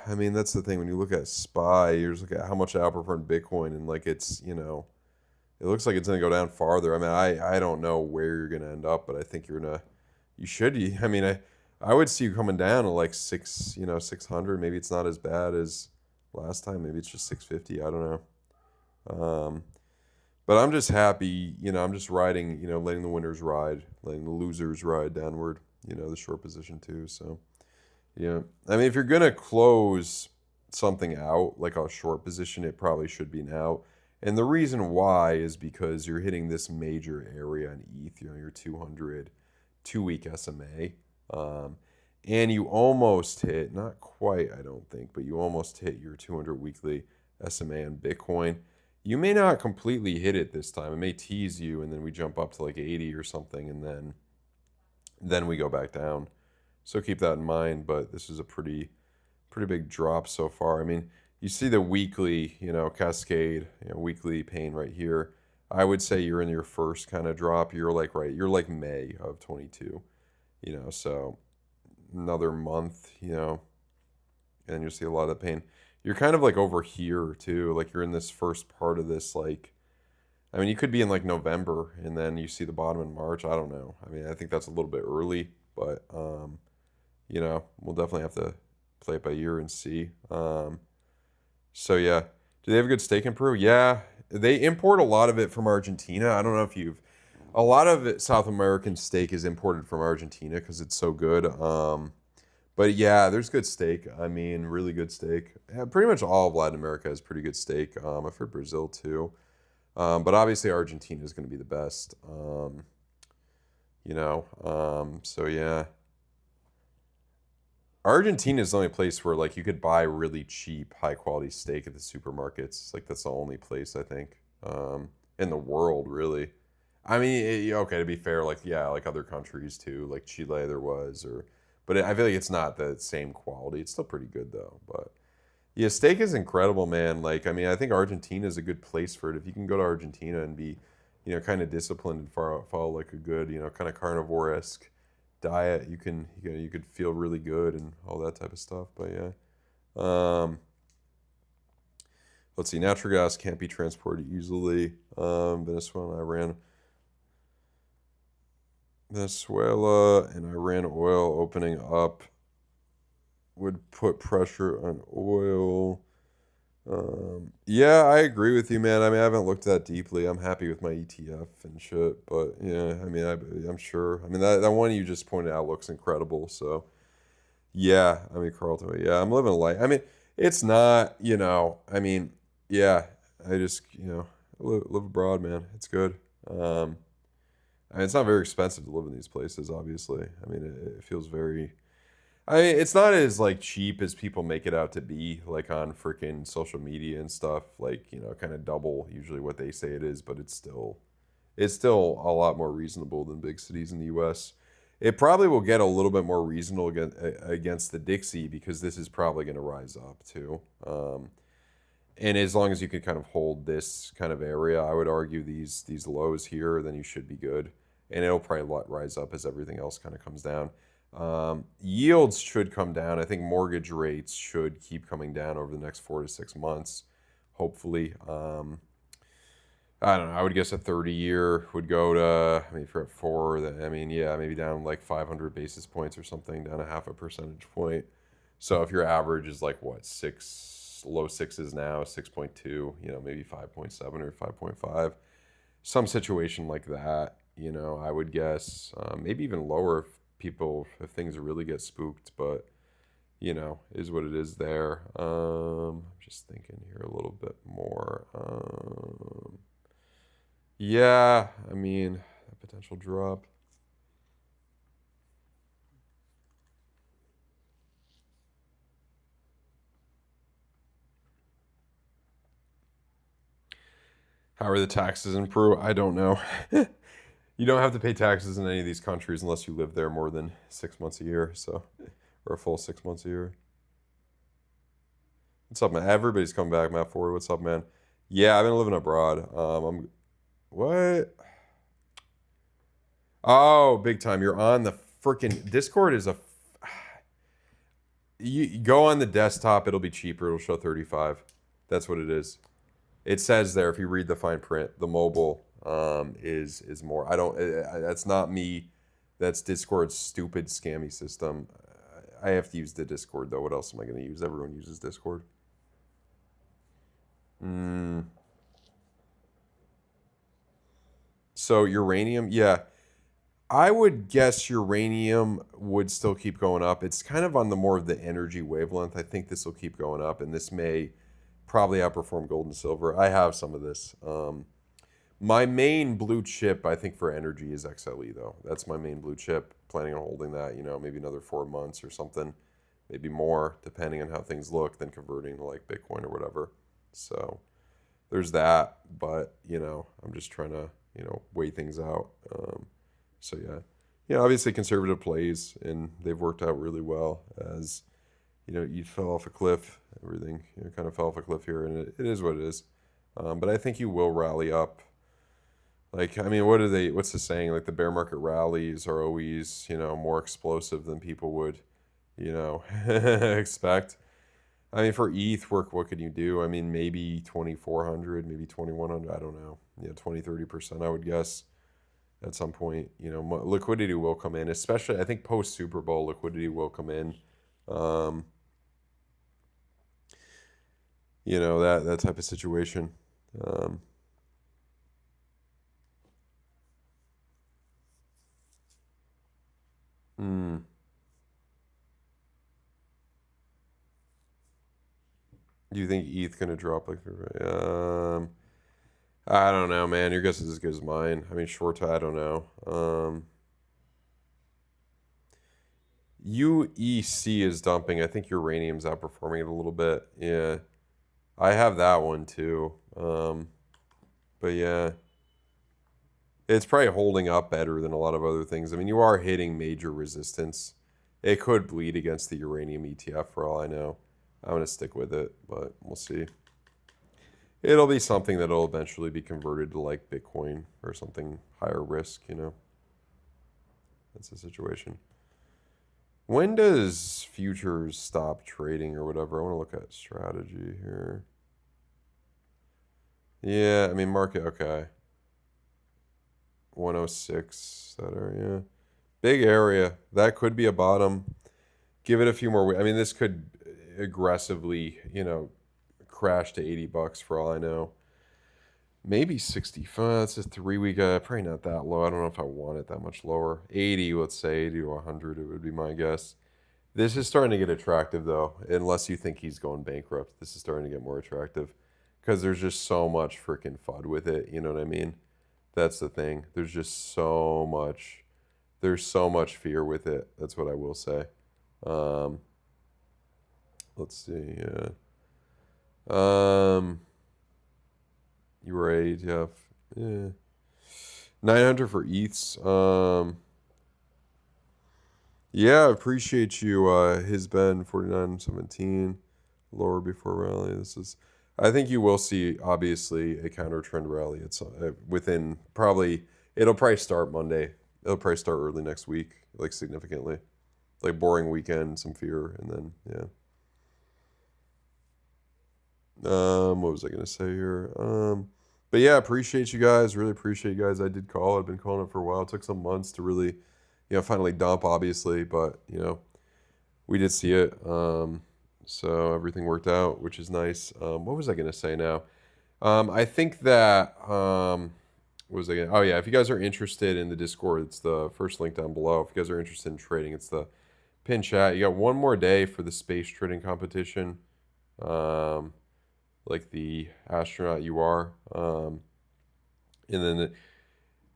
I mean that's the thing. When you look at SPY, you just look at how much it outperformed Bitcoin, and like it's it looks like it's gonna go down farther. I mean, I don't know where you're gonna end up, but I think you should. I mean, I would see you coming down to like 600. Maybe it's not as bad as last time. Maybe it's just 650. I don't know. But I'm just happy, I'm just riding, letting the winners ride, letting the losers ride downward, the short position too. So, yeah. I mean, if you're going to close something out, like a short position, it probably should be now. And the reason why is because you're hitting this major area in ETH, your 200 2-week SMA. And you almost hit, not quite, I don't think, but you almost hit your 200 weekly SMA in Bitcoin. You may not completely hit it this time. It may tease you, and then we jump up to like 80 or something, and then we go back down. So keep that in mind. But this is a pretty big drop so far. I mean, you see the weekly, cascade, weekly pain right here. I would say you're in your first kind of drop. You're like May of 22, So another month, you know, and you'll see a lot of the pain. You're kind of like over here too, like you're in this first part of this, like, I mean, you could be in like November and then you see the bottom in March. I don't know. I mean, I think that's a little bit early, but you know, we'll definitely have to play it by ear and see. So yeah, do they have a good steak in Peru? Yeah, they import a lot of it from Argentina. I don't know if you've a lot of it, South American steak is imported from Argentina because it's so good. But yeah, there's good steak. I mean, really good steak. Yeah, pretty much all of Latin America has pretty good steak. I've heard Brazil too. But obviously Argentina is going to be the best. You know, so yeah. Argentina is the only place where like you could buy really cheap, high quality steak at the supermarkets. Like that's the only place I think in the world, really. I mean, okay, to be fair, like yeah, like other countries too, like Chile there was, or but I feel like it's not the same quality. It's still pretty good though. But yeah, steak is incredible, man. Like I mean, I think Argentina is a good place for it. If you can go to Argentina and be, you know, kind of disciplined and follow like a good, you know, kind of carnivore-esque diet, you could feel really good and all that type of stuff. But yeah, let's see. Natural gas can't be transported easily. Venezuela and Iran oil opening up would put pressure on oil. Yeah, I agree with you, man. I mean, I haven't looked that deeply. I'm happy with my ETF and shit, but yeah, I mean, I'm sure. I mean, that one you just pointed out looks incredible. So yeah, I mean, Carlton, yeah, I'm living life. I mean, it's not, you know, I mean, yeah, I just, you know, live abroad, man. It's good. I mean, it's not very expensive to live in these places, obviously. I mean, it feels very. I mean, it's not as like cheap as people make it out to be, like on freaking social media and stuff. Like, you know, kind of double usually what they say it is, but it's still a lot more reasonable than big cities in the U.S. It probably will get a little bit more reasonable against the Dixie because this is probably going to rise up too. And as long as you can kind of hold this kind of area, I would argue these lows here, then you should be good. And it'll probably rise up as everything else kind of comes down. Yields should come down. I think mortgage rates should keep coming down over the next 4 to 6 months, hopefully. I don't know. I would guess a 30-year would go to, I mean, if you're at 4, I mean, yeah, maybe down like 500 basis points or something, down a half a percentage point. So if your average is like what, low sixes now, 6.2, you know, maybe 5.7 or 5.5, some situation like that, you know, I would guess maybe even lower if things really get spooked, but you know, is what it is there. I'm just thinking here a little bit more. Yeah, I mean, a potential drop. How are the taxes in Peru? I don't know. You don't have to pay taxes in any of these countries unless you live there more than 6 months a year, so or a full 6 months a year. What's up, man? Everybody's coming back, Matt Ford. What's up, man? Yeah, I've been living abroad. I'm what? Oh, big time. You're on the freaking Discord is a you go on the desktop, it'll be cheaper. It'll show 35. That's what it is. It says there if you read the fine print, the mobile is more. I don't. That's not me. That's Discord's stupid scammy system. I have to use the Discord though. What else am I going to use? Everyone uses Discord. So uranium, yeah. I would guess uranium would still keep going up. It's kind of on the more of the energy wavelength. I think this will keep going up, and this may probably outperform gold and silver. I have some of this. My main blue chip, I think, for energy is XLE, though. That's my main blue chip. Planning on holding that, you know, maybe another 4 months or something, maybe more, depending on how things look, then converting to like Bitcoin or whatever. So there's that. But, you know, I'm just trying to, you know, weigh things out. So yeah, obviously conservative plays, and they've worked out really well. As you know, you fell off a cliff, everything kind of fell off a cliff here, and it is what it is. But I think you will rally up. Like, I mean, what's the saying? Like the bear market rallies are always, you know, more explosive than people would you know, expect. I mean, for ETH, what can you do? I mean, maybe 2,400, maybe 2,100. I don't know. Yeah, 20-30%, I would guess at some point. You know, liquidity will come in, especially I think post Super Bowl liquidity will come in. You know, that type of situation. Hmm. Do you think ETH gonna drop like? I don't know, man. Your guess is as good as mine. I mean, short, I don't know. UEC is dumping. I think uranium's outperforming it a little bit. Yeah, I have that one too. But yeah, it's probably holding up better than a lot of other things. I mean, you are hitting major resistance. It could bleed against the uranium ETF for all I know. I'm gonna stick with it, but we'll see. It'll be something that'll eventually be converted to like Bitcoin or something higher risk, you know. That's the situation. When does futures stop trading or whatever? I want to look at strategy here. Yeah, I mean, market, okay. 106, that area. Big area. That could be a bottom. Give it a few more weeks. I mean, this could aggressively, you know, crash to $80 for all I know. Maybe 65. That's a 3-week. Probably not that low. I don't know if I want it that much lower. 80, let's say 80 to 100. It would be my guess. This is starting to get attractive though, unless you think he's going bankrupt. This is starting to get more attractive because there's just so much freaking FUD with it. You know what I mean? That's the thing. There's just so much. There's so much fear with it. That's what I will say. Let's see. You were ETF. Yeah. 900 for ETHs. Yeah, I appreciate you. His Ben 49.17 lower before rally. This is. I think you will see obviously a counter trend rally. It's within probably. It'll probably start Monday. It'll probably start early next week, like significantly, like boring weekend, some fear, and then yeah. What was I gonna say here? But yeah, appreciate you guys. Really appreciate you guys. I did call. I've been calling it for a while. It took some months to really, you know, finally dump, obviously, but you know, we did see it. So everything worked out, which is nice. What was I gonna say now? I think that what was I gonna? Oh yeah, if you guys are interested in the Discord, it's the first link down below. If you guys are interested in trading, it's the pin chat. You got one more day for the space trading competition. Like the astronaut you are. And then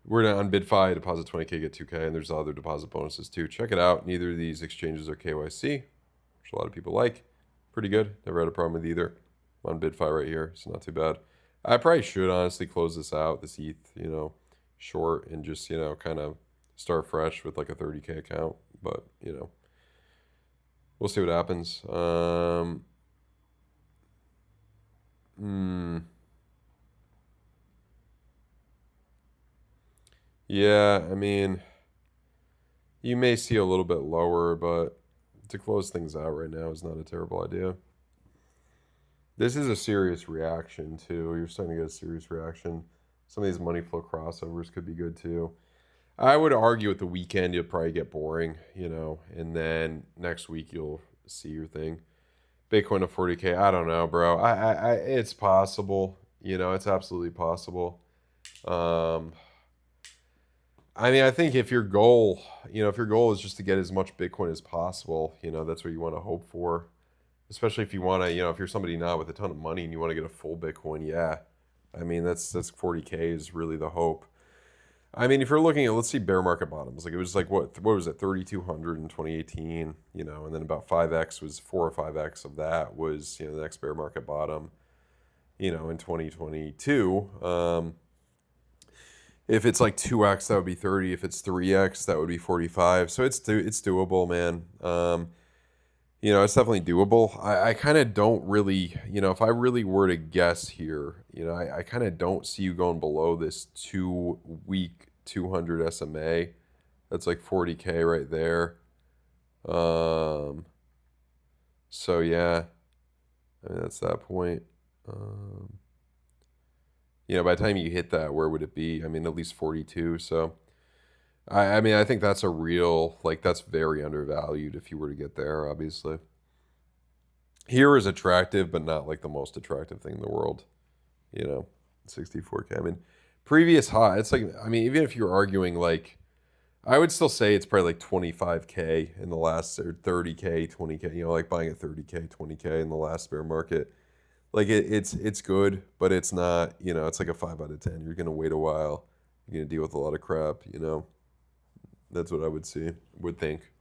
we're on BidFi, deposit 20K, get 2K, and there's other deposit bonuses too. Check it out. Neither of these exchanges are KYC, which a lot of people like. Pretty good. Never had a problem with either. I'm on BidFi right here, so not too bad. I probably should honestly close this out, this ETH, you know, short, and just, you know, kind of start fresh with like a 30K account. But, you know, we'll see what happens. Yeah, I mean, you may see a little bit lower, but to close things out right now is not a terrible idea. This is a serious reaction too. You're starting to get a serious reaction. Some of these money flow crossovers could be good too. I would argue at the weekend you'll probably get boring, you know, and then next week you'll see your thing. Bitcoin to 40K. I don't know, bro. It's possible. You know, it's absolutely possible. I mean, I think if your goal, you know, if your goal is just to get as much Bitcoin as possible, you know, that's what you want to hope for. Especially if you want to, you know, if you're somebody not with a ton of money and you want to get a full Bitcoin, yeah. I mean, that's 40K is really the hope. I mean, if you're looking at, let's see, bear market bottoms, like it was like what was it, 3,200 in 2018, you know, and then about 5x was 4 or 5x of that was, you know, the next bear market bottom, you know, in 2022. If it's like 2x, that would be 30. If it's 3x, that would be 45. So it's doable, man. You know, it's definitely doable. I kind of don't really, you know, if I really were to guess here, you know, I kind of don't see you going below this 2-week 200 SMA. That's like 40K right there. So yeah, I mean, that's that point. You know, by the time you hit that, where would it be? I mean, at least 42. So I mean, I think that's a real, like, that's very undervalued if you were to get there, obviously. Here is attractive, but not like the most attractive thing in the world, you know, 64K. I mean, previous high, it's like, I mean, even if you're arguing, like, I would still say it's probably like 25K in the last, or 30K, 20K, you know, like buying at 30K, 20K in the last bear market. Like it's good, but it's not, you know, it's like a 5 out of 10. You're gonna wait a while. You're gonna deal with a lot of crap, you know. That's what I would think.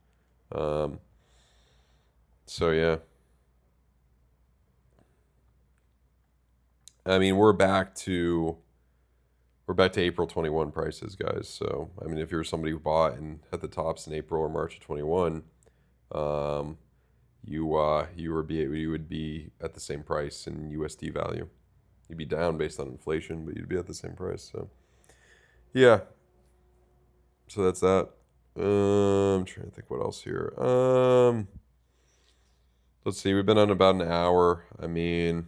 Um, so yeah. I mean, we're back to April 21 prices, guys. So, I mean, if you're somebody who bought and had the tops in April or March of 21, you would be at the same price in USD value. You'd be down based on inflation, but you'd be at the same price. So, yeah. So that's that. I'm trying to think what else here. Let's see. We've been on about an hour. I mean,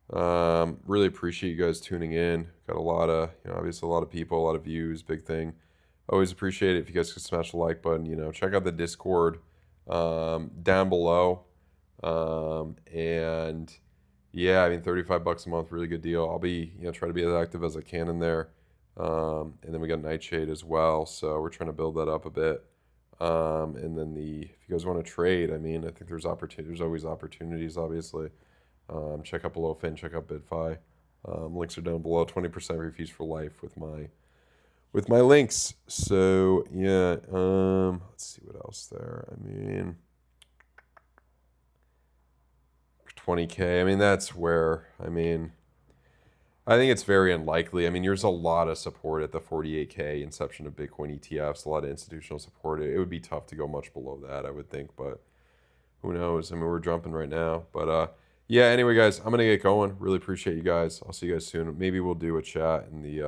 really appreciate you guys tuning in. Got a lot of, you know, obviously a lot of people, a lot of views, big thing. Always appreciate it if you guys could smash the like button. You know, check out the Discord down below. And yeah, I mean, $35 a month, really good deal. I'll be, you know, try to be as active as I can in there. And then we got Nightshade as well, so we're trying to build that up a bit. And then if you guys want to trade, I mean, I think there's always opportunities, obviously. Check out BloFin, check out BitFi. Links are down below. 20% free fees for life with my links. So yeah, let's see what else there. I mean, 20K. I mean, that's where, I mean, I think it's very unlikely. I mean, there's a lot of support at the 48K inception of Bitcoin ETFs, a lot of institutional support. It would be tough to go much below that, I would think, but who knows? I mean, we're jumping right now. But yeah, anyway, guys, I'm going to get going. Really appreciate you guys. I'll see you guys soon. Maybe we'll do a chat in the